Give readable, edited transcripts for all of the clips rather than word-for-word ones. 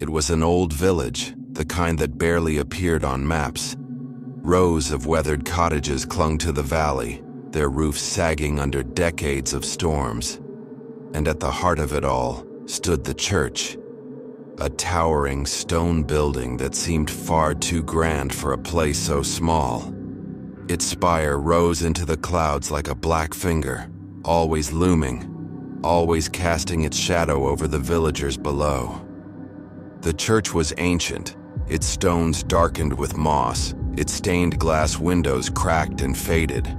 It was an old village, the kind that barely appeared on maps. Rows of weathered cottages clung to the valley, their roofs sagging under decades of storms. And at the heart of it all stood the church, a towering stone building that seemed far too grand for a place so small. Its spire rose into the clouds like a black finger, always looming, always casting its shadow over the villagers below. The church was ancient, its stones darkened with moss, its stained glass windows cracked and faded.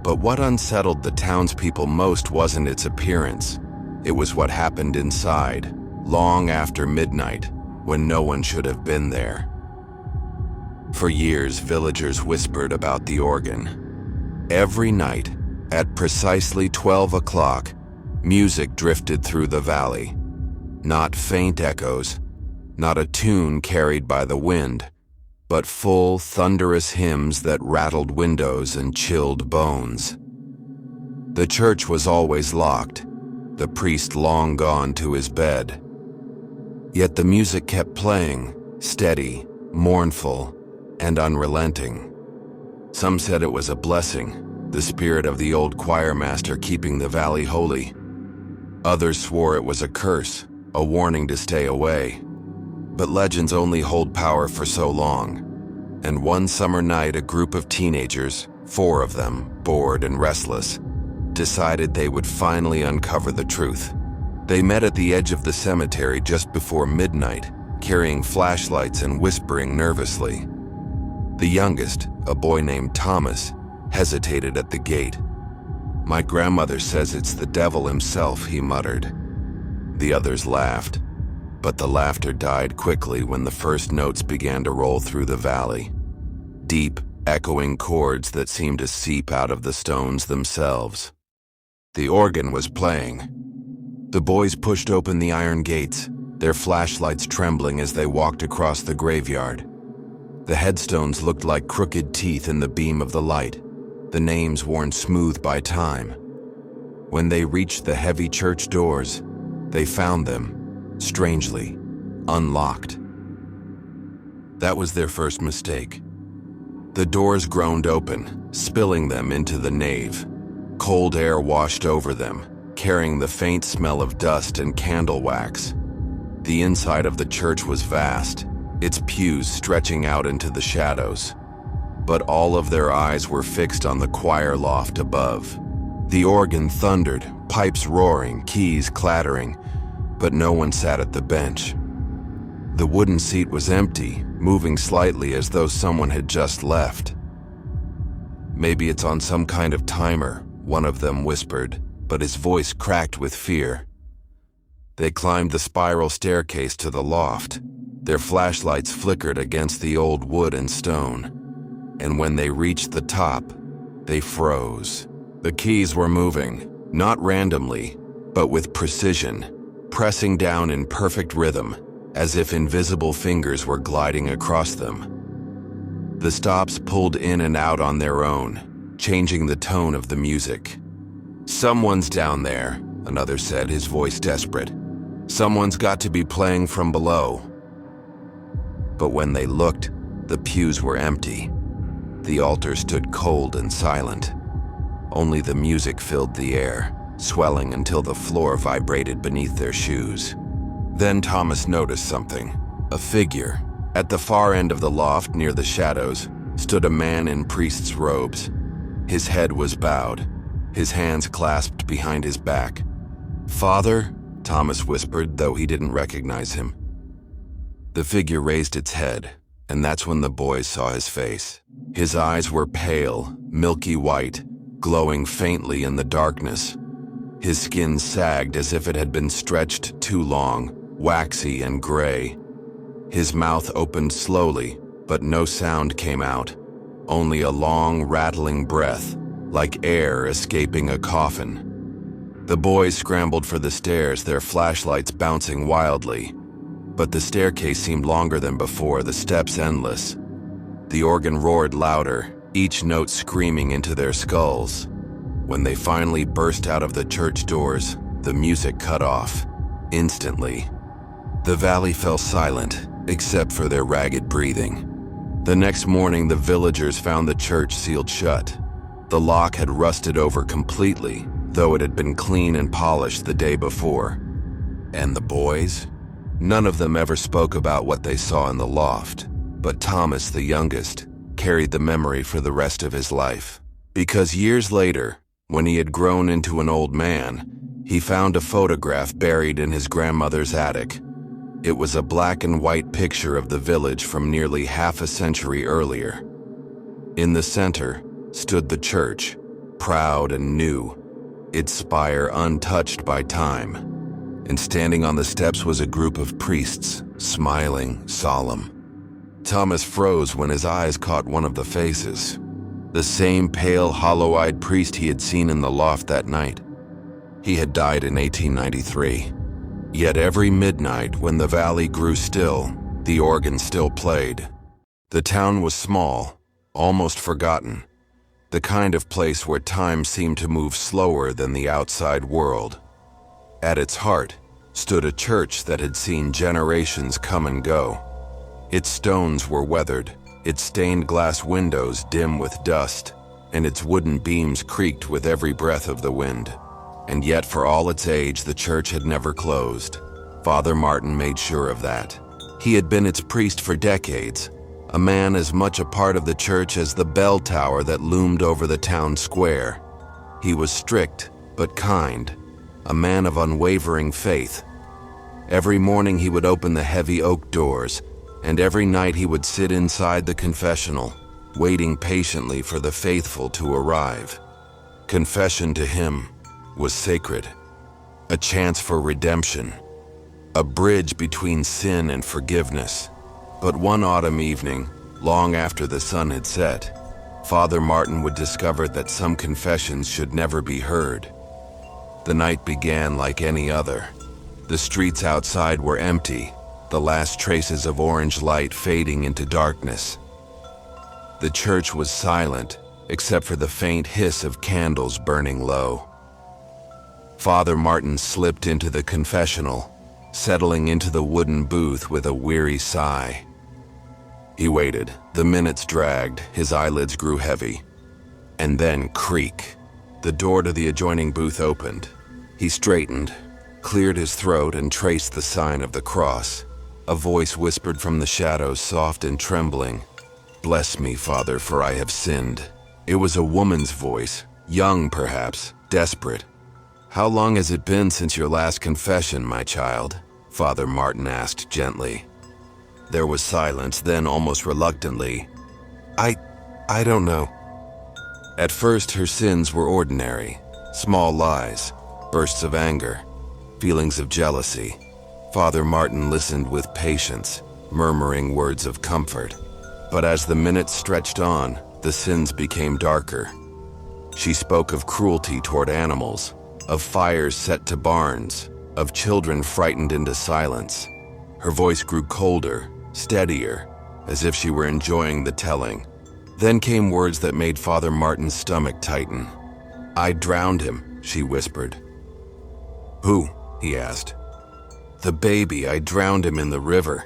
But what unsettled the townspeople most wasn't its appearance. It was what happened inside, long after midnight, when no one should have been there. For years, villagers whispered about the organ. Every night, at precisely 12 o'clock, music drifted through the valley. Not faint echoes, not a tune carried by the wind, but full, thunderous hymns that rattled windows and chilled bones. The church was always locked, the priest long gone to his bed. Yet the music kept playing, steady, mournful, and unrelenting. Some said it was a blessing, the spirit of the old choir master keeping the valley holy. Others swore it was a curse, a warning to stay away. But legends only hold power for so long. And one summer night, a group of teenagers, 4 of them, bored and restless, decided they would finally uncover the truth. They met at the edge of the cemetery just before midnight, carrying flashlights and whispering nervously. The youngest, a boy named Thomas, hesitated at the gate. "My grandmother says it's the devil himself," he muttered. The others laughed, but the laughter died quickly when the first notes began to roll through the valley. Deep, echoing chords that seemed to seep out of the stones themselves. The organ was playing. The boys pushed open the iron gates, their flashlights trembling as they walked across the graveyard. The headstones looked like crooked teeth in the beam of the light, the names worn smooth by time. When they reached the heavy church doors, they found them, strangely, unlocked. That was their first mistake. The doors groaned open, spilling them into the nave. Cold air washed over them, carrying the faint smell of dust and candle wax. The inside of the church was vast, its pews stretching out into the shadows. But all of their eyes were fixed on the choir loft above. The organ thundered, pipes roaring, keys clattering, but no one sat at the bench. The wooden seat was empty, moving slightly as though someone had just left. "Maybe it's on some kind of timer," one of them whispered, but his voice cracked with fear. They climbed the spiral staircase to the loft. Their flashlights flickered against the old wood and stone. And when they reached the top, they froze. The keys were moving, not randomly, but with precision, pressing down in perfect rhythm, as if invisible fingers were gliding across them. The stops pulled in and out on their own, changing the tone of the music. "Someone's down there," another said, his voice desperate. "Someone's got to be playing from below." But when they looked, the pews were empty. The altar stood cold and silent. Only the music filled the air, swelling until the floor vibrated beneath their shoes. Then Thomas noticed something. A figure. At the far end of the loft, near the shadows, stood a man in priest's robes. His head was bowed, his hands clasped behind his back. "Father?" Thomas whispered, though he didn't recognize him. The figure raised its head, and that's when the boys saw his face. His eyes were pale, milky white, glowing faintly in the darkness. His skin sagged as if it had been stretched too long, waxy and gray. His mouth opened slowly, but no sound came out, only a long, rattling breath, like air escaping a coffin. The boys scrambled for the stairs, their flashlights bouncing wildly. But the staircase seemed longer than before, the steps endless. The organ roared louder, each note screaming into their skulls. When they finally burst out of the church doors, the music cut off, instantly. The valley fell silent, except for their ragged breathing. The next morning, the villagers found the church sealed shut. The lock had rusted over completely, though it had been clean and polished the day before. And the boys? None of them ever spoke about what they saw in the loft, but Thomas, the youngest, carried the memory for the rest of his life. Because years later, when he had grown into an old man, he found a photograph buried in his grandmother's attic. It was a black and white picture of the village from nearly half a century earlier. In the center stood the church, proud and new, its spire untouched by time. And standing on the steps was a group of priests, smiling, solemn. Thomas froze when his eyes caught one of the faces. The same pale, hollow-eyed priest he had seen in the loft that night. He had died in 1893. Yet every midnight, when the valley grew still, the organ still played. The town was small, almost forgotten, the kind of place where time seemed to move slower than the outside world. At its heart stood a church that had seen generations come and go. Its stones were weathered, its stained glass windows dim with dust, and its wooden beams creaked with every breath of the wind. And yet, for all its age, the church had never closed. Father Martin made sure of that. He had been its priest for decades, a man as much a part of the church as the bell tower that loomed over the town square. He was strict, but kind, a man of unwavering faith. Every morning he would open the heavy oak doors, and every night he would sit inside the confessional, waiting patiently for the faithful to arrive. Confession to him was sacred, a chance for redemption, a bridge between sin and forgiveness. But one autumn evening, long after the sun had set, Father Martin would discover that some confessions should never be heard. The night began like any other. The streets outside were empty, the last traces of orange light fading into darkness. The church was silent, except for the faint hiss of candles burning low. Father Martin slipped into the confessional, settling into the wooden booth with a weary sigh. He waited. The minutes dragged, his eyelids grew heavy. And then, creak, the door to the adjoining booth opened. He straightened, cleared his throat, and traced the sign of the cross. A voice whispered from the shadows, soft and trembling, "Bless me, Father, for I have sinned." It was a woman's voice, young perhaps, desperate. "How long has it been since your last confession, my child?" Father Martin asked gently. There was silence, then almost reluctantly, I don't know." At first, her sins were ordinary, small lies, bursts of anger, feelings of jealousy. Father Martin listened with patience, murmuring words of comfort. But as the minutes stretched on, the sins became darker. She spoke of cruelty toward animals, of fires set to barns, of children frightened into silence. Her voice grew colder, steadier, as if she were enjoying the telling. Then came words that made Father Martin's stomach tighten. "I drowned him," she whispered. "Who?" he asked. "The baby. I drowned him in the river."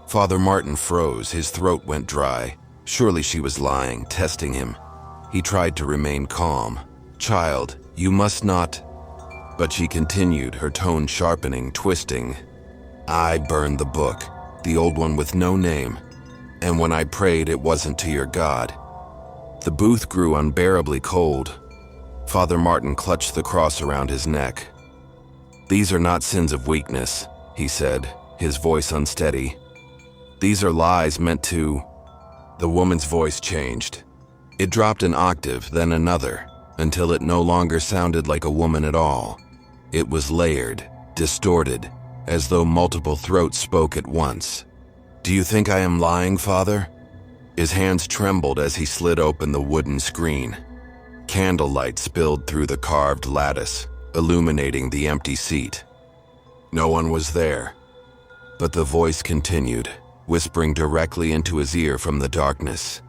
Father Martin froze, his throat went dry. Surely she was lying, testing him. He tried to remain calm. "Child, you must not..." But she continued, her tone sharpening, twisting. "I burned the book, the old one with no name. And when I prayed, it wasn't to your God." The booth grew unbearably cold. Father Martin clutched the cross around his neck. "These are not sins of weakness," he said, his voice unsteady. "These are lies meant to..." The woman's voice changed. It dropped an octave, then another, until it no longer sounded like a woman at all. It was layered, distorted, as though multiple throats spoke at once. "Do you think I am lying, Father?" His hands trembled as he slid open the wooden screen. Candlelight spilled through the carved lattice, illuminating the empty seat. No one was there. But the voice continued, whispering directly into his ear from the darkness.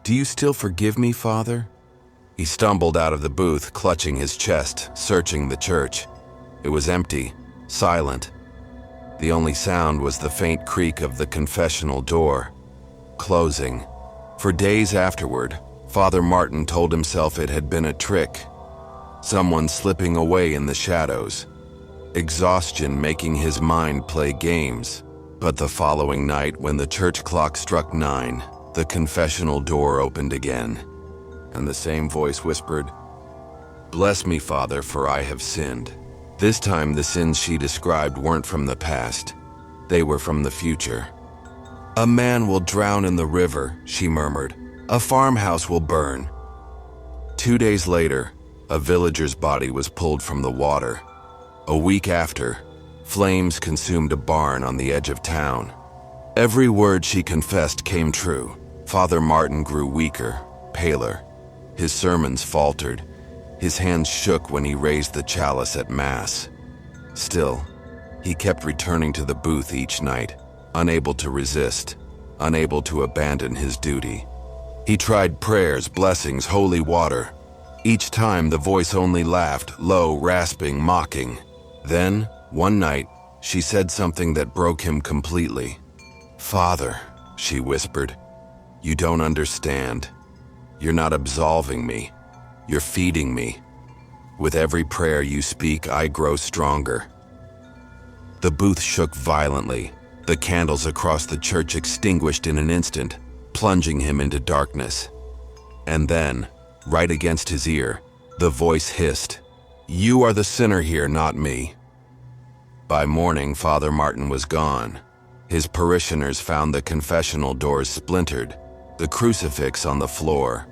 "Do you still forgive me, Father?" He stumbled out of the booth, clutching his chest, searching the church. It was empty, silent. The only sound was the faint creak of the confessional door, closing. For days afterward, Father Martin told himself it had been a trick, someone slipping away in the shadows, exhaustion making his mind play games. But the following night, when the church clock struck 9, the confessional door opened again, and the same voice whispered, "Bless me, Father, for I have sinned." This time the sins she described weren't from the past, they were from the future. "A man will drown in the river," she murmured. "A farmhouse will burn." 2 days later, a villager's body was pulled from the water. A week after, flames consumed a barn on the edge of town. Every word she confessed came true. Father Martin grew weaker, paler. His sermons faltered. His hands shook when he raised the chalice at Mass. Still, he kept returning to the booth each night, unable to resist, unable to abandon his duty. He tried prayers, blessings, holy water. Each time the voice only laughed, low, rasping, mocking. Then, one night, she said something that broke him completely. "Father," she whispered, "you don't understand. You're not absolving me. You're feeding me. With every prayer you speak, I grow stronger." The booth shook violently. The candles across the church extinguished in an instant, plunging him into darkness. And then, right against his ear, the voice hissed, "You are the sinner here, not me." By morning, Father Martin was gone. His parishioners found the confessional doors splintered, the crucifix on the floor.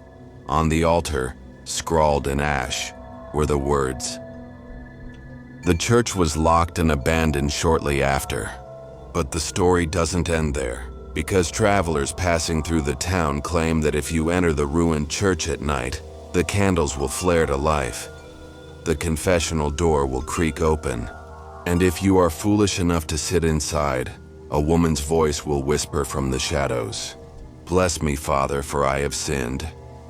On the altar, scrawled in ash, were the words. The church was locked and abandoned shortly after. But the story doesn't end there, because travelers passing through the town claim that if you enter the ruined church at night, the candles will flare to life. The confessional door will creak open, and if you are foolish enough to sit inside, a woman's voice will whisper from the shadows, "Bless me, Father, for I have sinned."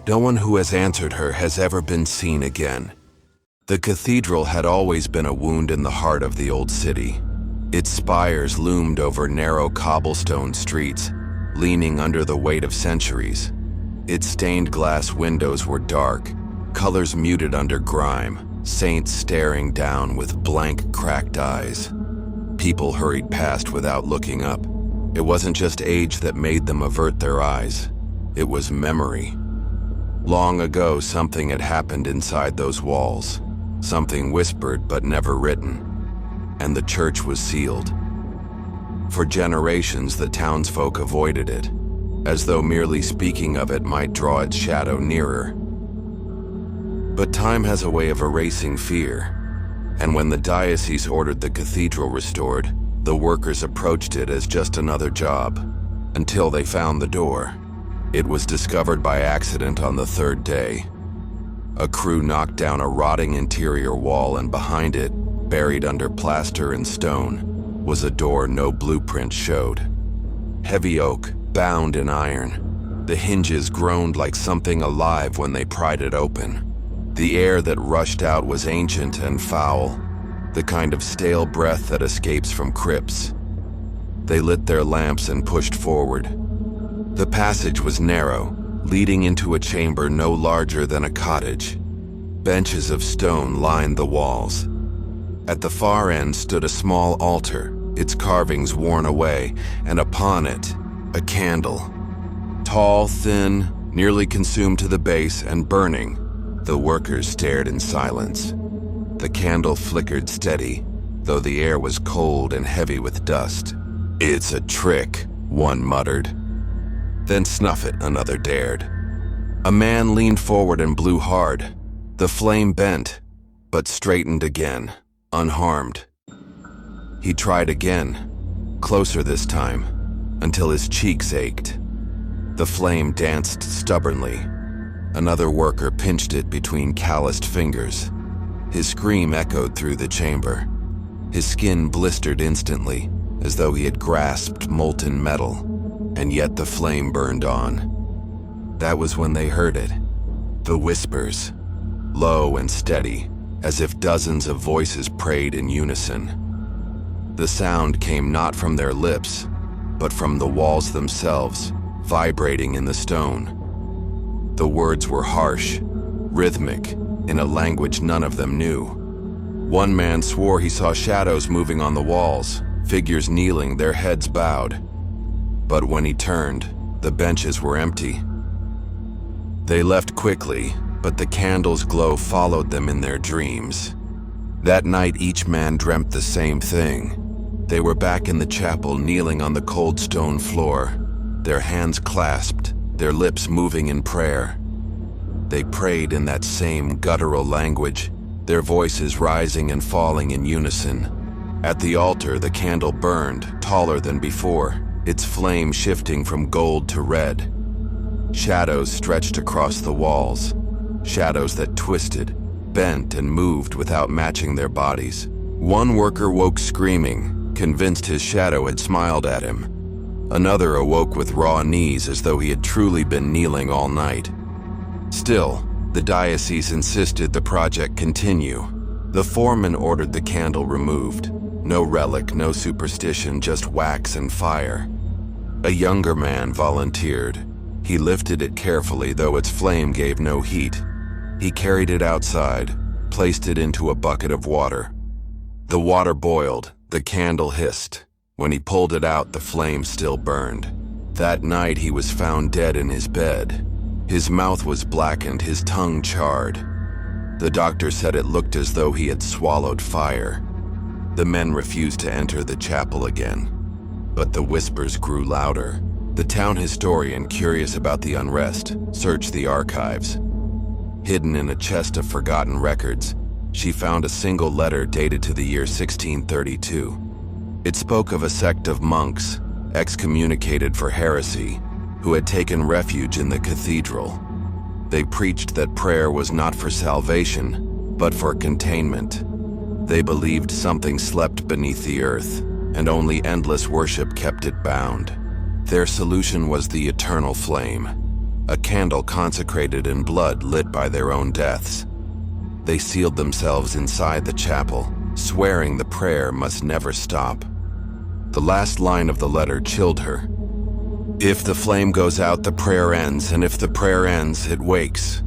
No one who has answered her has ever been seen again. The cathedral had always been a wound in the heart of the old city. Its spires loomed over narrow cobblestone streets, leaning under the weight of centuries. Its stained glass windows were dark, colors muted under grime, saints staring down with blank, cracked eyes. People hurried past without looking up. It wasn't just age that made them avert their eyes. It was memory. Long ago, something had happened inside those walls, something whispered but never written, and the church was sealed. For generations, the townsfolk avoided it, as though merely speaking of it might draw its shadow nearer. But time has a way of erasing fear, and when the diocese ordered the cathedral restored, the workers approached it as just another job, until they found the door. It was discovered by accident on the 3rd day. A crew knocked down a rotting interior wall, and behind it, buried under plaster and stone, was a door no blueprint showed. Heavy oak, bound in iron. The hinges groaned like something alive when they pried it open. The air that rushed out was ancient and foul, the kind of stale breath that escapes from crypts. They lit their lamps and pushed forward. The passage was narrow, leading into a chamber no larger than a cottage. Benches of stone lined the walls. At the far end stood a small altar, its carvings worn away, and upon it, a candle. Tall, thin, nearly consumed to the base and burning, the workers stared in silence. The candle flickered steady, though the air was cold and heavy with dust. "It's a trick," one muttered. "Then snuff it," another dared. A man leaned forward and blew hard. The flame bent, but straightened again, unharmed. He tried again, closer this time, until his cheeks ached. The flame danced stubbornly. Another worker pinched it between calloused fingers. His scream echoed through the chamber. His skin blistered instantly, as though he had grasped molten metal. And yet the flame burned on. That was when they heard it. The whispers, low and steady, as if dozens of voices prayed in unison. The sound came not from their lips, but from the walls themselves, vibrating in the stone. The words were harsh, rhythmic, in a language none of them knew. One man swore he saw shadows moving on the walls, figures kneeling, their heads bowed. But when he turned, the benches were empty. They left quickly, but the candle's glow followed them in their dreams. That night each man dreamt the same thing. They were back in the chapel, kneeling on the cold stone floor, their hands clasped, their lips moving in prayer. They prayed in that same guttural language, their voices rising and falling in unison. At the altar, the candle burned, taller than before, its flame shifting from gold to red. Shadows stretched across the walls, shadows that twisted, bent, and moved without matching their bodies. One worker woke screaming, convinced his shadow had smiled at him. Another awoke with raw knees as though he had truly been kneeling all night. Still, the diocese insisted the project continue. The foreman ordered the candle removed. No relic, no superstition, just wax and fire. A younger man volunteered. He lifted it carefully, though its flame gave no heat. He carried it outside, placed it into a bucket of water. The water boiled, the candle hissed. When he pulled it out, the flame still burned. That night he was found dead in his bed. His mouth was blackened, his tongue charred. The doctor said it looked as though he had swallowed fire. The men refused to enter the chapel again. But the whispers grew louder. The town historian, curious about the unrest, searched the archives. Hidden in a chest of forgotten records, she found a single letter dated to the year 1632. It spoke of a sect of monks, excommunicated for heresy, who had taken refuge in the cathedral. They preached that prayer was not for salvation, but for containment. They believed something slept beneath the earth, and only endless worship kept it bound. Their solution was the eternal flame, a candle consecrated in blood lit by their own deaths. They sealed themselves inside the chapel, swearing the prayer must never stop. The last line of the letter chilled her. If the flame goes out, the prayer ends, and if the prayer ends, it wakes.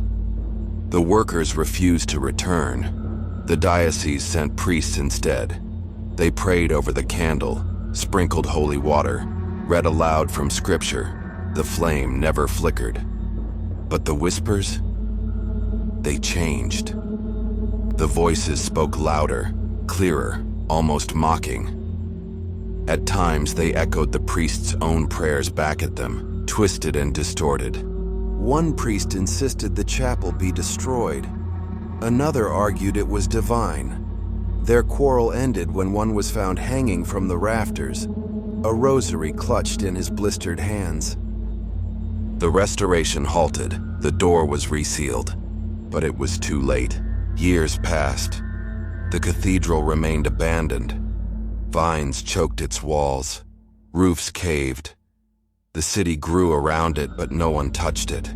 The workers refused to return. The diocese sent priests instead. They prayed over the candle, sprinkled holy water, read aloud from scripture. The flame never flickered. But the whispers? They changed. The voices spoke louder, clearer, almost mocking. At times, they echoed the priest's own prayers back at them, twisted and distorted. One priest insisted the chapel be destroyed. Another argued it was divine. Their quarrel ended when one was found hanging from the rafters, a rosary clutched in his blistered hands. The restoration halted. The door was resealed. But it was too late. Years passed. The cathedral remained abandoned. Vines choked its walls. Roofs caved. The city grew around it, but no one touched it.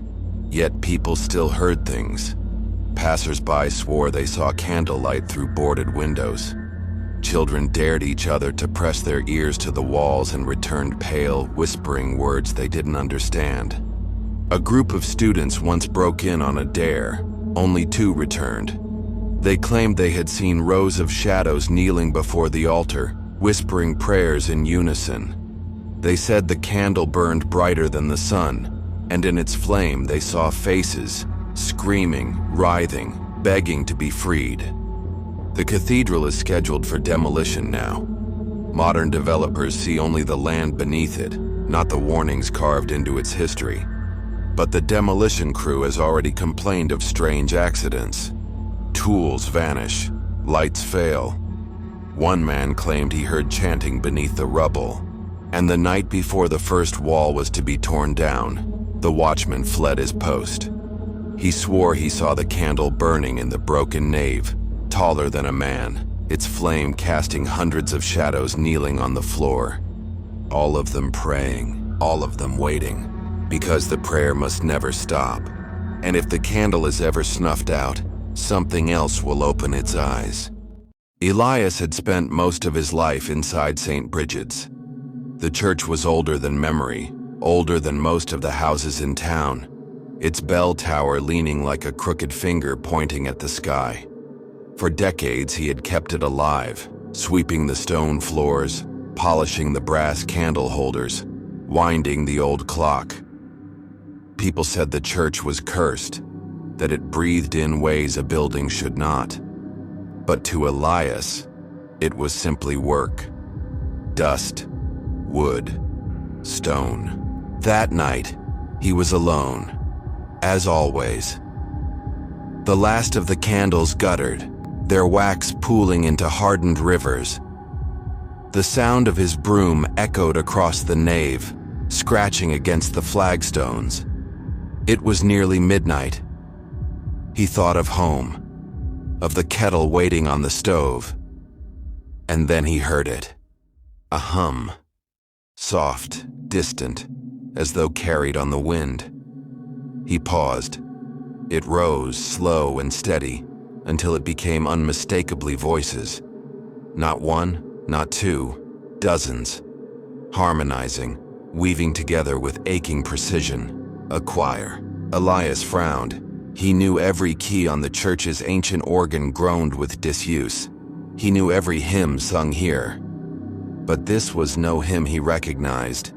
Yet people still heard things. Passers-by swore they saw candlelight through boarded windows. Children dared each other to press their ears to the walls and returned pale, whispering words they didn't understand. A group of students once broke in on a dare. Only 2 returned. They claimed they had seen rows of shadows kneeling before the altar, whispering prayers in unison. They said the candle burned brighter than the sun, and in its flame they saw faces, screaming, writhing, begging to be freed. The cathedral is scheduled for demolition now. Modern developers see only the land beneath it, not the warnings carved into its history. But the demolition crew has already complained of strange accidents. Tools vanish, lights fail. One man claimed he heard chanting beneath the rubble. And the night before the first wall was to be torn down, the watchman fled his post. He swore he saw the candle burning in the broken nave, taller than a man, its flame casting hundreds of shadows kneeling on the floor. All of them praying, all of them waiting, because the prayer must never stop. And if the candle is ever snuffed out, something else will open its eyes. Elias had spent most of his life inside St. Bridget's. The church was older than memory, older than most of the houses in town, its bell tower leaning like a crooked finger pointing at the sky. For decades he had kept it alive, sweeping the stone floors, polishing the brass candle holders, winding the old clock. People said the church was cursed, that it breathed in ways a building should not. But to Elias, it was simply work. Dust, wood, stone. That night, he was alone, as always. The last of the candles guttered, their wax pooling into hardened rivers. The sound of his broom echoed across the nave, scratching against the flagstones. It was nearly midnight. He thought of home, of the kettle waiting on the stove. And then he heard it. A hum. Soft, distant, as though carried on the wind. He paused. It rose, slow and steady, until it became unmistakably voices. Not one, not two, dozens. Harmonizing, weaving together with aching precision. A choir. Elias frowned. He knew every key on the church's ancient organ groaned with disuse. He knew every hymn sung here. But this was no hymn he recognized.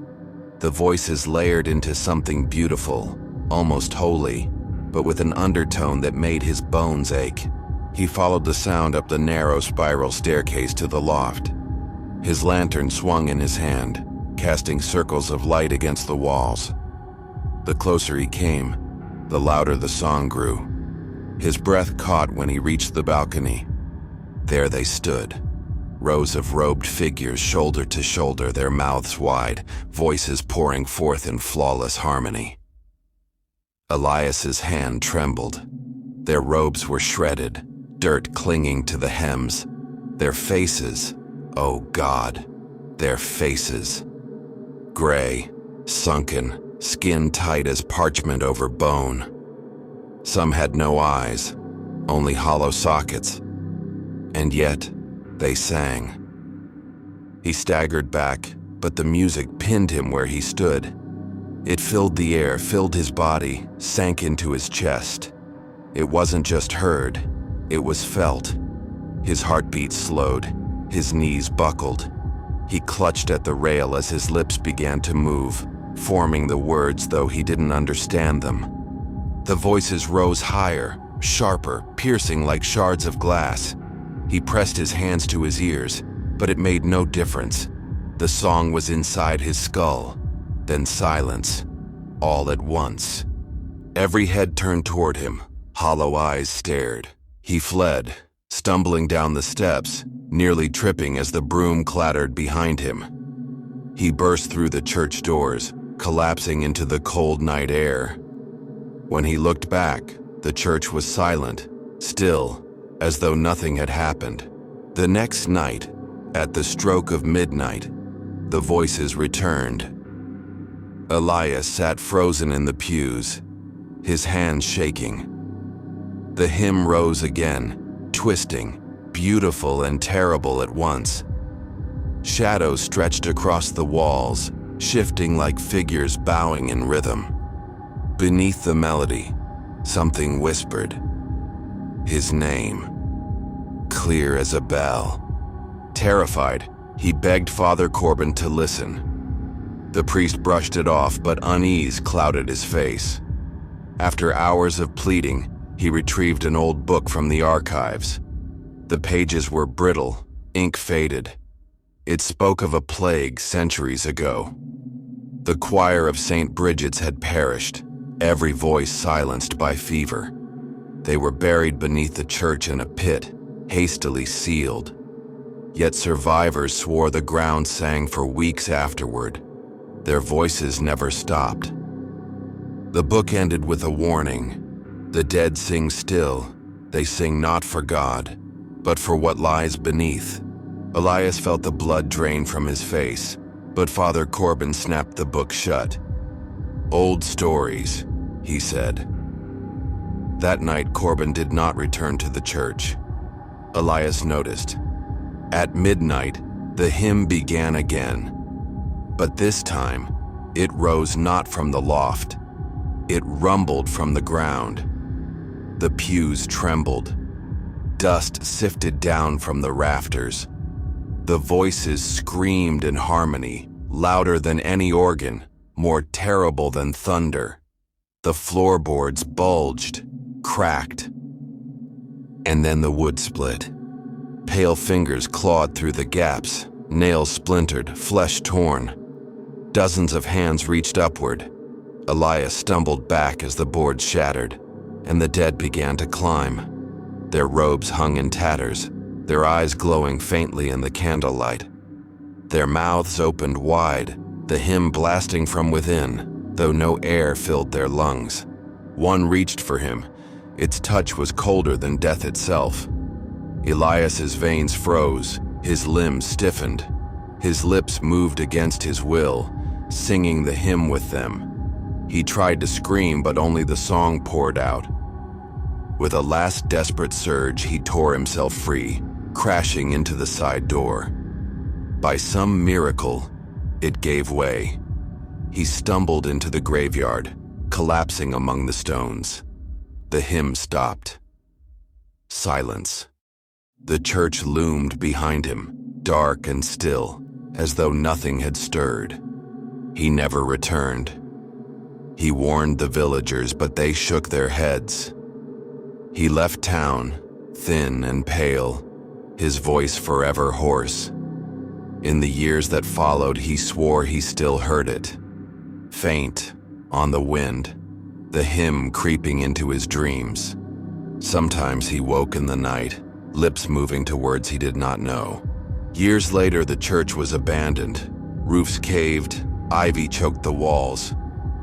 The voices layered into something beautiful, almost holy, but with an undertone that made his bones ache. He followed the sound up the narrow spiral staircase to the loft. His lantern swung in his hand, casting circles of light against the walls. The closer he came, the louder the song grew. His breath caught when he reached the balcony. There they stood, rows of robed figures shoulder to shoulder, their mouths wide, voices pouring forth in flawless harmony. Elias's hand trembled. Their robes were shredded, dirt clinging to the hems. Their faces, oh God, their faces. Gray, sunken, skin tight as parchment over bone. Some had no eyes, only hollow sockets. And yet, they sang. He staggered back, but the music pinned him where he stood. It filled the air, filled his body, sank into his chest. It wasn't just heard, it was felt. His heartbeat slowed, his knees buckled. He clutched at the rail as his lips began to move, forming the words though he didn't understand them. The voices rose higher, sharper, piercing like shards of glass. He pressed his hands to his ears, but it made no difference. The song was inside his skull. Then silence, all at once. Every head turned toward him, hollow eyes stared. He fled, stumbling down the steps, nearly tripping as the broom clattered behind him. He burst through the church doors, collapsing into the cold night air. When he looked back, the church was silent, still, as though nothing had happened. The next night, at the stroke of midnight, the voices returned. Elias sat frozen in the pews, his hands shaking. The hymn rose again, twisting, beautiful and terrible at once. Shadows stretched across the walls, shifting like figures bowing in rhythm. Beneath the melody, something whispered. His name, clear as a bell. Terrified, he begged Father Corbin to listen. The priest brushed it off, but unease clouded his face. After hours of pleading, he retrieved an old book from the archives. The pages were brittle, ink faded. It spoke of a plague centuries ago. The choir of St. Bridget's had perished, every voice silenced by fever. They were buried beneath the church in a pit, hastily sealed. Yet survivors swore the ground sang for weeks afterward. Their voices never stopped. The book ended with a warning. The dead sing still. They sing not for God, but for what lies beneath. Elias felt the blood drain from his face, but Father Corbin snapped the book shut. Old stories, he said. That night, Corbin did not return to the church. Elias noticed. At midnight, the hymn began again. But this time, it rose not from the loft. It rumbled from the ground. The pews trembled. Dust sifted down from the rafters. The voices screamed in harmony, louder than any organ, more terrible than thunder. The floorboards bulged, cracked, and then the wood split. Pale fingers clawed through the gaps, nails splintered, flesh torn. Dozens of hands reached upward. Elias stumbled back as the boards shattered, and the dead began to climb. Their robes hung in tatters, their eyes glowing faintly in the candlelight. Their mouths opened wide, the hymn blasting from within, though no air filled their lungs. One reached for him. Its touch was colder than death itself. Elias's veins froze, his limbs stiffened. His lips moved against his will, singing the hymn with them. He tried to scream, but only the song poured out. With a last desperate surge, he tore himself free, crashing into the side door. By some miracle, it gave way. He stumbled into the graveyard, collapsing among the stones. The hymn stopped. Silence. The church loomed behind him, dark and still, as though nothing had stirred. He never returned. He warned the villagers, but they shook their heads. He left town, thin and pale, his voice forever hoarse. In the years that followed, he swore he still heard it. Faint, on the wind, the hymn creeping into his dreams. Sometimes he woke in the night, lips moving to words he did not know. Years later, the church was abandoned. Roofs caved, ivy choked the walls.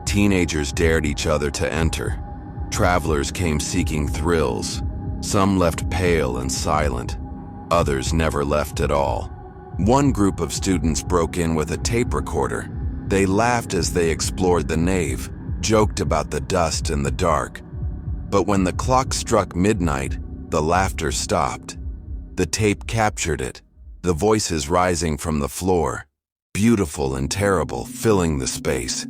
Teenagers dared each other to enter. Travelers came seeking thrills. Some left pale and silent. Others never left at all. One group of students broke in with a tape recorder. They laughed as they explored the nave, joked about the dust and the dark. But when the clock struck midnight, the laughter stopped. The tape captured it, the voices rising from the floor, beautiful and terrible, filling the space.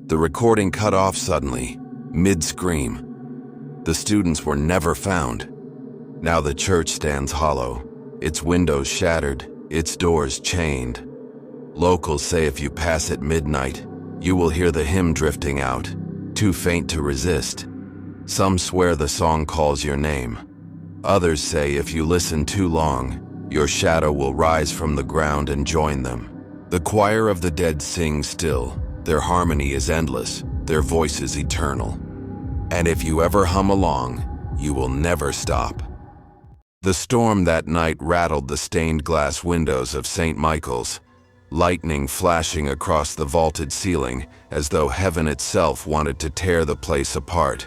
The recording cut off suddenly, mid-scream. The students were never found. Now the church stands hollow, its windows shattered, its doors chained. Locals say if you pass at midnight, you will hear the hymn drifting out, too faint to resist. Some swear the song calls your name. Others say if you listen too long, your shadow will rise from the ground and join them. The choir of the dead sings still. Their harmony is endless, their voice is eternal. And if you ever hum along, you will never stop. The storm that night rattled the stained glass windows of St. Michael's, lightning flashing across the vaulted ceiling as though heaven itself wanted to tear the place apart.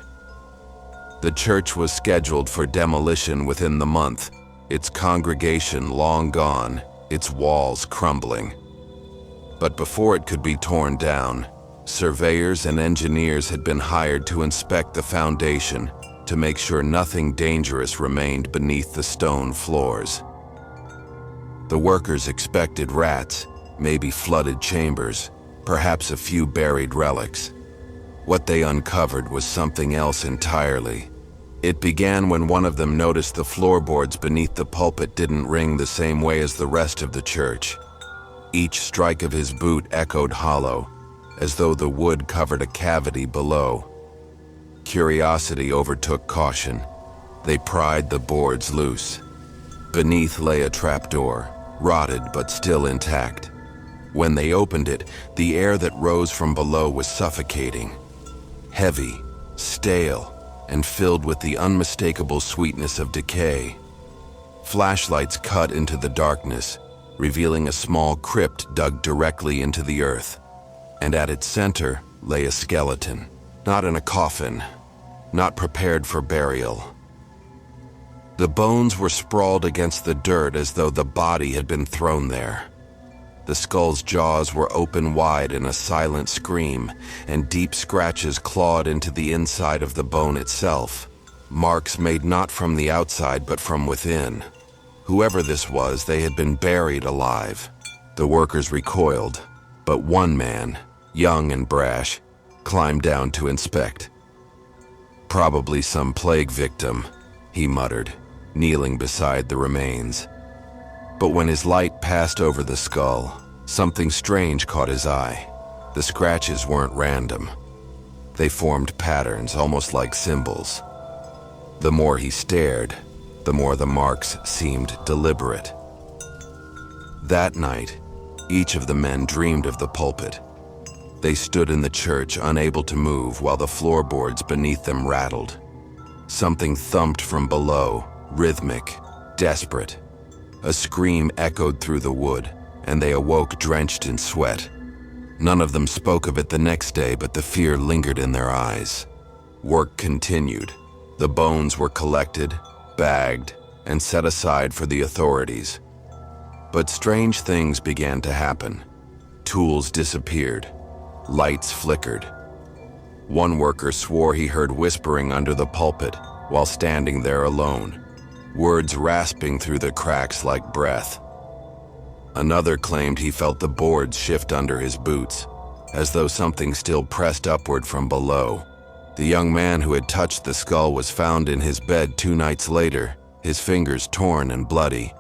The church was scheduled for demolition within the month, its congregation long gone, its walls crumbling. But before it could be torn down, surveyors and engineers had been hired to inspect the foundation to make sure nothing dangerous remained beneath the stone floors. The workers expected rats, maybe flooded chambers, perhaps a few buried relics. What they uncovered was something else entirely. It began when one of them noticed the floorboards beneath the pulpit didn't ring the same way as the rest of the church. Each strike of his boot echoed hollow, as though the wood covered a cavity below. Curiosity overtook caution. They pried the boards loose. Beneath lay a trapdoor, rotted but still intact. When they opened it, the air that rose from below was suffocating. Heavy, stale, and filled with the unmistakable sweetness of decay. Flashlights cut into the darkness, revealing a small crypt dug directly into the earth. And at its center lay a skeleton, not in a coffin, not prepared for burial. The bones were sprawled against the dirt as though the body had been thrown there. The skull's jaws were open wide in a silent scream, and deep scratches clawed into the inside of the bone itself, marks made not from the outside but from within. Whoever this was, they had been buried alive. The workers recoiled, but one man, young and brash, climbed down to inspect. "Probably some plague victim," he muttered, kneeling beside the remains. But when his light passed over the skull, something strange caught his eye. The scratches weren't random. They formed patterns, almost like symbols. The more he stared, the more the marks seemed deliberate. That night, each of the men dreamed of the pulpit. They stood in the church, unable to move, while the floorboards beneath them rattled. Something thumped from below, rhythmic, desperate. A scream echoed through the wood, and they awoke drenched in sweat. None of them spoke of it the next day, but the fear lingered in their eyes. Work continued. The bones were collected, bagged, and set aside for the authorities. But strange things began to happen. Tools disappeared. Lights flickered. One worker swore he heard whispering under the pulpit while standing there alone, words rasping through the cracks like breath. Another claimed he felt the boards shift under his boots, as though something still pressed upward from below. The young man who had touched the skull was found in his bed 2 nights later, his fingers torn and bloody.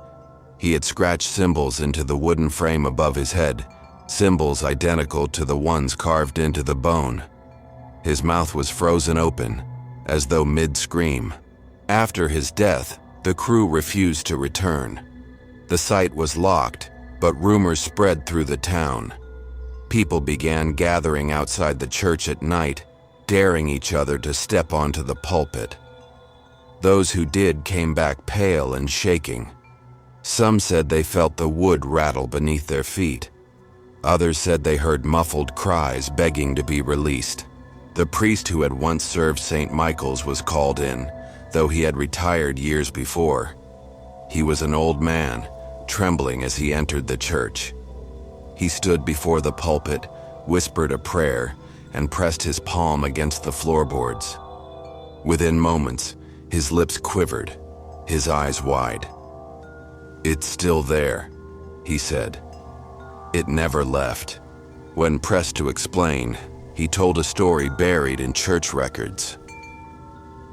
He had scratched symbols into the wooden frame above his head, symbols identical to the ones carved into the bone. His mouth was frozen open, as though mid-scream. After his death, the crew refused to return. The site was locked, but rumors spread through the town. People began gathering outside the church at night, daring each other to step onto the pulpit. Those who did came back pale and shaking. Some said they felt the wood rattle beneath their feet. Others said they heard muffled cries begging to be released. The priest who had once served St. Michael's was called in, though he had retired years before. He was an old man, trembling as he entered the church. He stood before the pulpit, whispered a prayer, and pressed his palm against the floorboards. Within moments, his lips quivered, his eyes wide. "It's still there," he said. "It never left." When pressed to explain, he told a story buried in church records.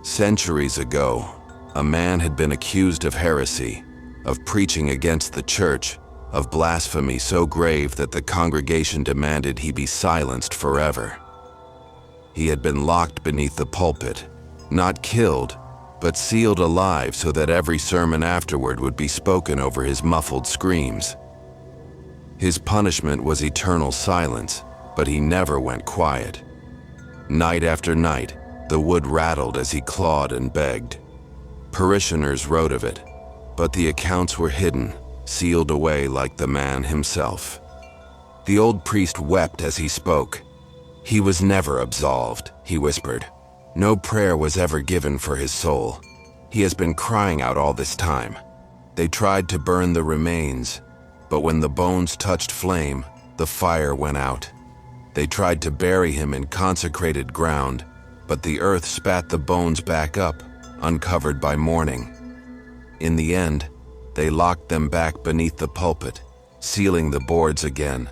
Centuries ago, a man had been accused of heresy, of preaching against the church, of blasphemy so grave that the congregation demanded he be silenced forever. He had been locked beneath the pulpit, not killed, but sealed alive so that every sermon afterward would be spoken over his muffled screams. His punishment was eternal silence, but he never went quiet. Night after night, the wood rattled as he clawed and begged. Parishioners wrote of it, but the accounts were hidden, sealed away like the man himself. The old priest wept as he spoke. "He was never absolved," he whispered. "No prayer was ever given for his soul. He has been crying out all this time. They tried to burn the remains, but when the bones touched flame, the fire went out. They tried to bury him in consecrated ground, but the earth spat the bones back up, uncovered by mourning. In the end, they locked them back beneath the pulpit, sealing the boards again.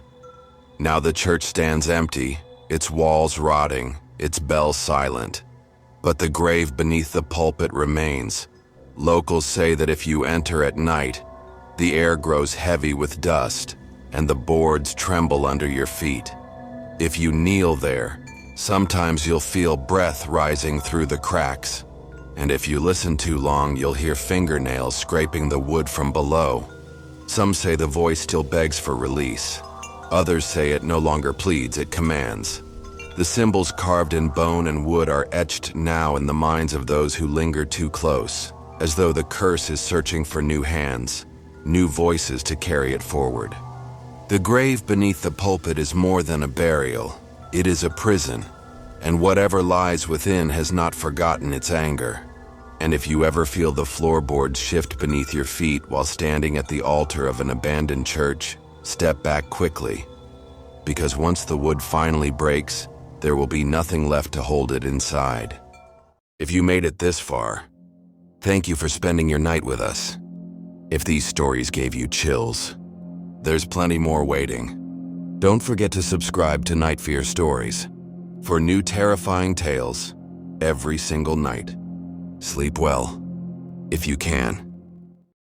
Now the church stands empty, its walls rotting, its bells silent. But the grave beneath the pulpit remains. Locals say that if you enter at night, the air grows heavy with dust, and the boards tremble under your feet. If you kneel there, sometimes you'll feel breath rising through the cracks. And if you listen too long, you'll hear fingernails scraping the wood from below. Some say the voice still begs for release. Others say it no longer pleads, it commands. The symbols carved in bone and wood are etched now in the minds of those who linger too close, as though the curse is searching for new hands, new voices to carry it forward. The grave beneath the pulpit is more than a burial. It is a prison, and whatever lies within has not forgotten its anger. And if you ever feel the floorboards shift beneath your feet while standing at the altar of an abandoned church, step back quickly, because once the wood finally breaks, there will be nothing left to hold it inside. If you made it this far, thank you for spending your night with us. If these stories gave you chills, there's plenty more waiting. Don't forget to subscribe to Night Fear Stories for new terrifying tales every single night. Sleep well, if you can.